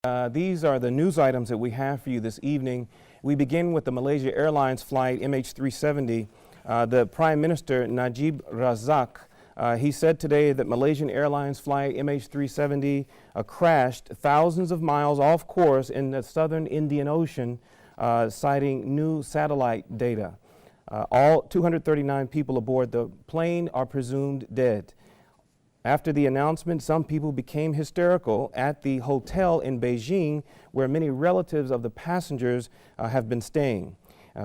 These are the news items that we have for you this evening. We begin with the Malaysia Airlines flight MH370. The Prime Minister Najib Razak, he said today that Malaysian Airlines flight MH370 crashed thousands of miles off course in the southern Indian Ocean, citing new satellite data. All 239 people aboard the plane are presumed dead. After the announcement, some people became hysterical at the hotel in Beijing, where many relatives of the passengers have been staying.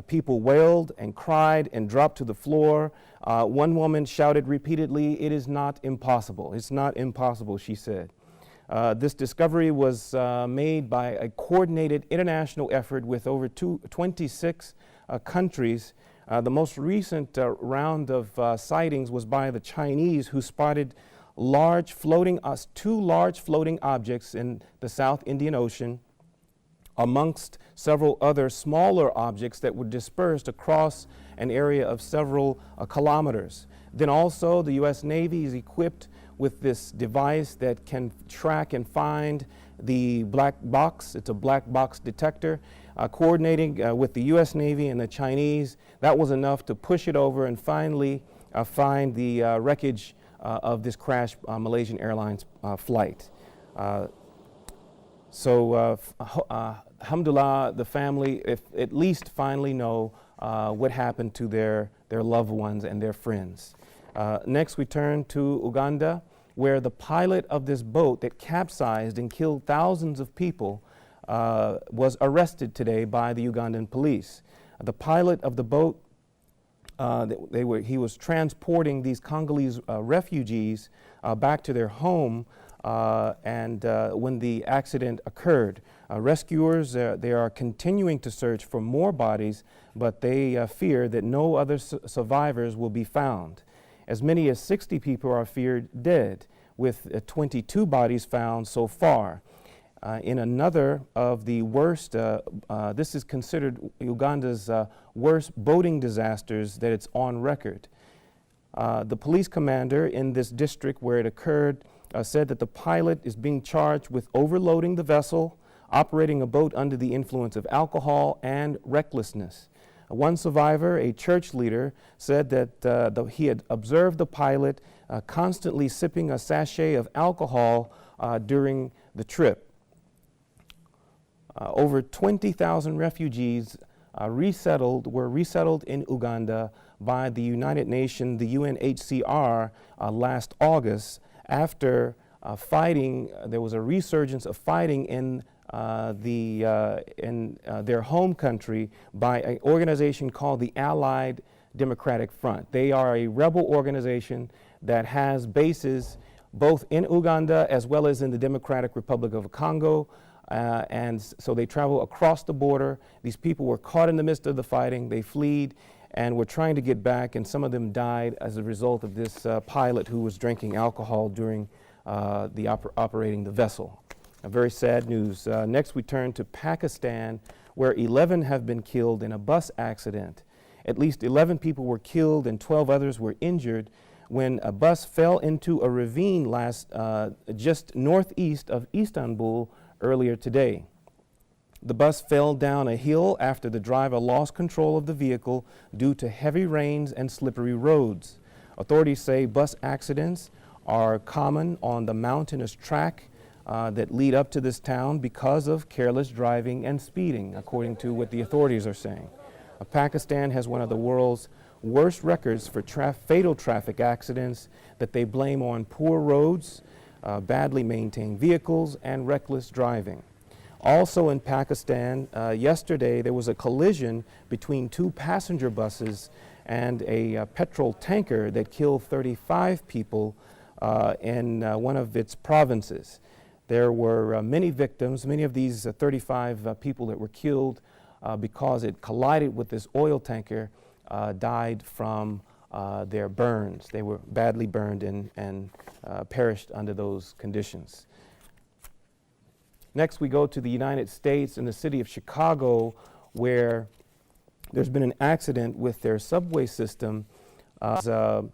People wailed and cried and dropped to the floor. One woman shouted repeatedly, "It is not impossible. It's not impossible," she said. This discovery was made by a coordinated international effort with over 26 countries. The most recent round of sightings was by the Chinese, who spotted two large floating objects in the South Indian Ocean, amongst several other smaller objects that were dispersed across an area of several kilometers. Then also the U.S. Navy is equipped with this device that can track and find the black box. It's a black box detector. Coordinating with the U.S. Navy and the Chinese, that was enough to push it over and finally find the wreckage of this crashed Malaysian Airlines flight. Alhamdulillah, the family at least finally know what happened to their loved ones and their friends. Next, we turn to Uganda, where the pilot of this boat that capsized and killed thousands of people was arrested today by the Ugandan police. The pilot of the boat, he was transporting these Congolese refugees back to their home, and when the accident occurred, rescuers they are continuing to search for more bodies, but they fear that no other survivors will be found. As many as 60 people are feared dead, with 22 bodies found so far. In another of the worst, this is considered Uganda's worst boating disasters that it's on record. The police commander in this district where it occurred said that the pilot is being charged with overloading the vessel, operating a boat under the influence of alcohol, and recklessness. One survivor, a church leader, said that he had observed the pilot constantly sipping a sachet of alcohol during the trip. Over 20,000 refugees were resettled in Uganda by the United Nations, the UNHCR, last August after there was a resurgence of fighting in their home country by an organization called the Allied Democratic Front. They are a rebel organization that has bases both in Uganda as well as in the Democratic Republic of Congo. And so they travel across the border. These people were caught in the midst of the fighting. They fled and were trying to get back, and some of them died as a result of this pilot who was drinking alcohol during operating the vessel. Very sad news. Next, we turn to Pakistan, where 11 have been killed in a bus accident. At least 11 people were killed and 12 others were injured when a bus fell into a ravine just northeast of Istanbul earlier today. The bus fell down a hill after the driver lost control of the vehicle due to heavy rains and slippery roads. Authorities say bus accidents are common on the mountainous track that lead up to this town because of careless driving and speeding, according to what the authorities are saying. Pakistan has one of the world's worst records for fatal traffic accidents that they blame on poor roads, badly maintained vehicles, and reckless driving. Also in Pakistan, yesterday there was a collision between two passenger buses and a petrol tanker that killed 35 people in one of its provinces. There were many victims. Many of these 35 people that were killed because it collided with this oil tanker died from their burns. They were badly burned and perished under those conditions. Next, we go to the United States in the city of Chicago, where there's been an accident with their subway system. An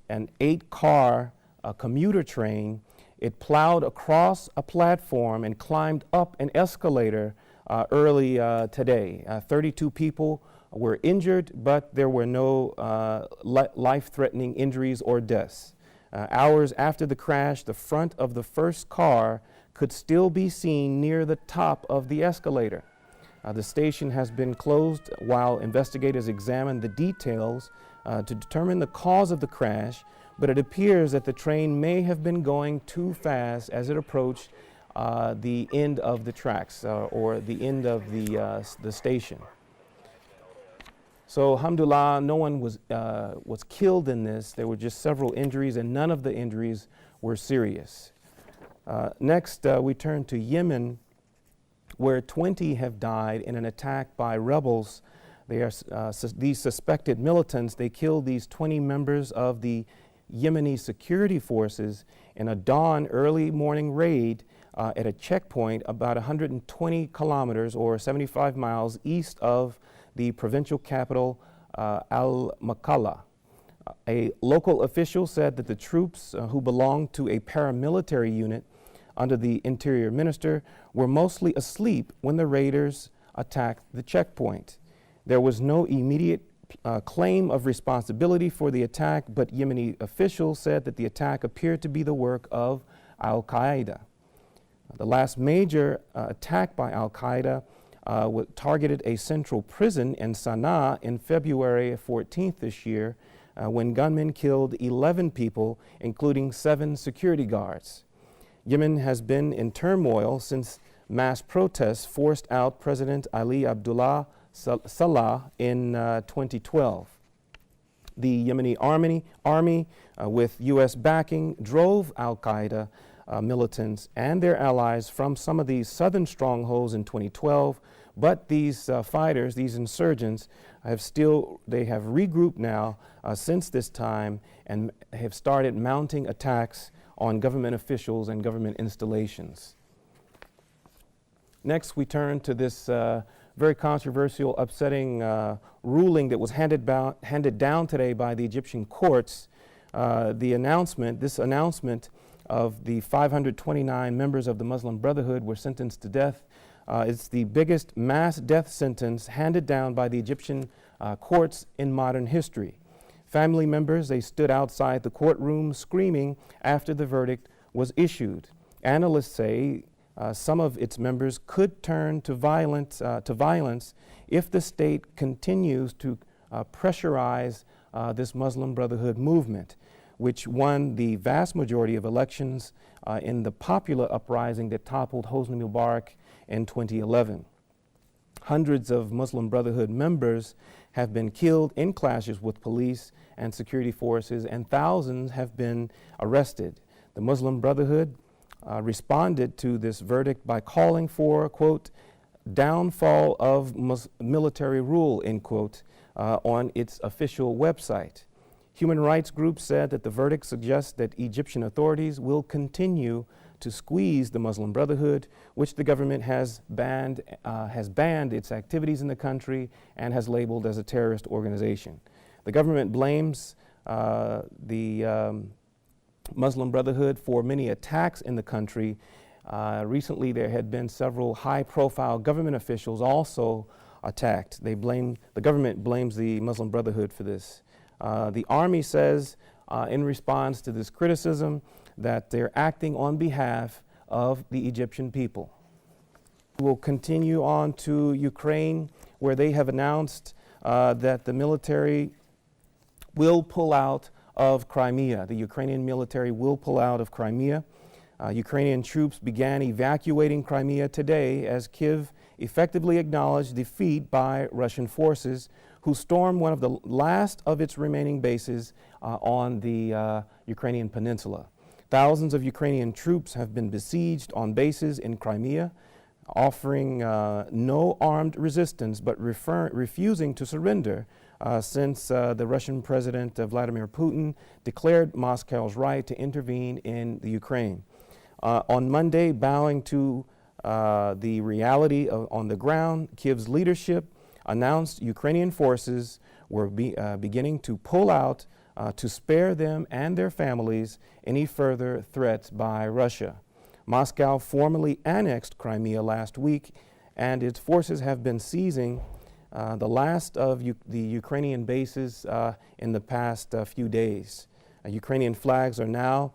8-car commuter train It plowed across a platform and climbed up an escalator early today. 32 people were injured, but there were no life-threatening injuries or deaths. Hours after the crash, the front of the first car could still be seen near the top of the escalator. The station has been closed while investigators examine the details to determine the cause of the crash, but it appears that the train may have been going too fast as it approached the end of the tracks or the end of the station. So, alhamdulillah, no one was killed in this. There were just several injuries, and none of the injuries were serious. Next, we turn to Yemen, where 20 have died in an attack by rebels. They are these suspected militants. They killed these 20 members of the Yemeni security forces in a dawn early morning raid at a checkpoint about 120 kilometers or 75 miles east of the provincial capital Al-Makalla. A local official said that the troops who belonged to a paramilitary unit under the interior minister were mostly asleep when the raiders attacked the checkpoint. There was no immediate claim of responsibility for the attack, but Yemeni officials said that the attack appeared to be the work of Al-Qaeda. The last major attack by Al-Qaeda targeted a central prison in Sana'a in February 14th this year when gunmen killed 11 people, including 7 security guards. Yemen has been in turmoil since mass protests forced out President Ali Abdullah Saleh in 2012. The Yemeni army with U.S. backing, drove Al-Qaeda militants and their allies from some of these southern strongholds in 2012, but these fighters, these insurgents, have regrouped now since this time and have started mounting attacks on government officials and government installations. Next, we turn to this very controversial, upsetting ruling that was handed down today by the Egyptian courts. This announcement of the 529 members of the Muslim Brotherhood were sentenced to death. It's the biggest mass death sentence handed down by the Egyptian courts in modern history. Family members, they stood outside the courtroom screaming after the verdict was issued. Analysts say some of its members could turn to violence if the state continues to pressurize this Muslim Brotherhood movement, which won the vast majority of elections in the popular uprising that toppled Hosni Mubarak in 2011. Hundreds of Muslim Brotherhood members have been killed in clashes with police and security forces, and thousands have been arrested. The Muslim Brotherhood responded to this verdict by calling for, quote, downfall of military rule, end quote, on its official website. Human rights groups said that the verdict suggests that Egyptian authorities will continue to squeeze the Muslim Brotherhood, which the government has banned its activities in the country and has labeled as a terrorist organization. The government blames the Muslim Brotherhood for many attacks in the country. Recently, there had been several high-profile government officials also attacked. The government blames the Muslim Brotherhood for this. The army says, in response to this criticism, that they're acting on behalf of the Egyptian people. We'll continue on to Ukraine, where they have announced that the military will pull out of Crimea. The Ukrainian military will pull out of Crimea. Ukrainian troops began evacuating Crimea today as Kyiv effectively acknowledged defeat by Russian forces, who stormed one of the last of its remaining bases on the Ukrainian peninsula. Thousands of Ukrainian troops have been besieged on bases in Crimea, offering no armed resistance but refusing to surrender since the Russian President Vladimir Putin declared Moscow's right to intervene in the Ukraine. On Monday, bowing to the reality on the ground, Kyiv's leadership announced Ukrainian forces were beginning to pull out to spare them and their families any further threats by Russia. Moscow formally annexed Crimea last week, and its forces have been seizing the last of the Ukrainian bases in the past few days. Ukrainian flags are now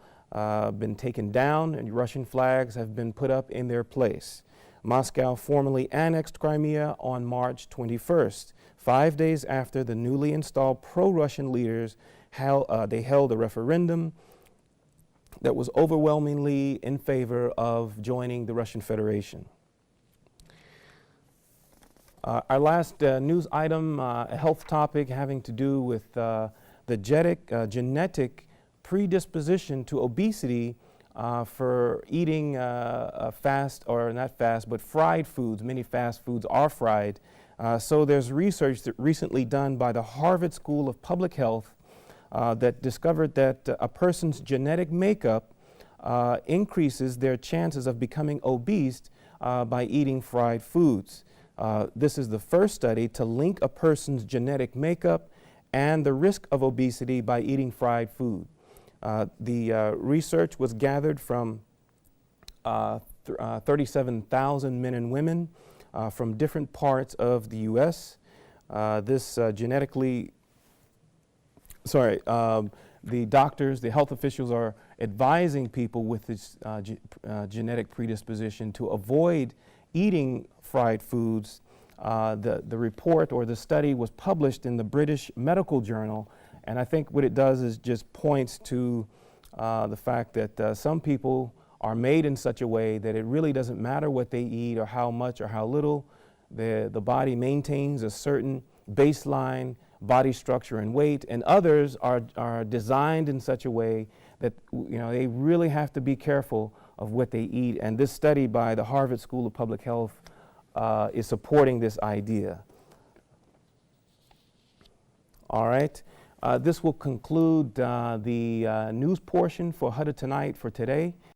been taken down, and Russian flags have been put up in their place. Moscow formally annexed Crimea on March 21st, 5 days after the newly installed pro-Russian leaders held a referendum that was overwhelmingly in favor of joining the Russian Federation. Our last news item, a health topic having to do with the genetic predisposition to obesity for eating fast, or not fast, but fried foods. Many fast foods are fried. So there's research that recently done by the Harvard School of Public Health that discovered that a person's genetic makeup increases their chances of becoming obese by eating fried foods. This is the first study to link a person's genetic makeup and the risk of obesity by eating fried food. The research was gathered from 37,000 men and women from different parts of the U.S. The doctors, the health officials are advising people with this genetic predisposition to avoid eating fried foods. The report or the study was published in the British Medical Journal, and I think what it does is just points to the fact that some people are made in such a way that it really doesn't matter what they eat or how much or how little. The body maintains a certain baseline body structure and weight, and others are designed in such a way that they really have to be careful of what they eat. And this study by the Harvard School of Public Health is supporting this idea. All right. This will conclude the news portion for Huddah Tonight for today.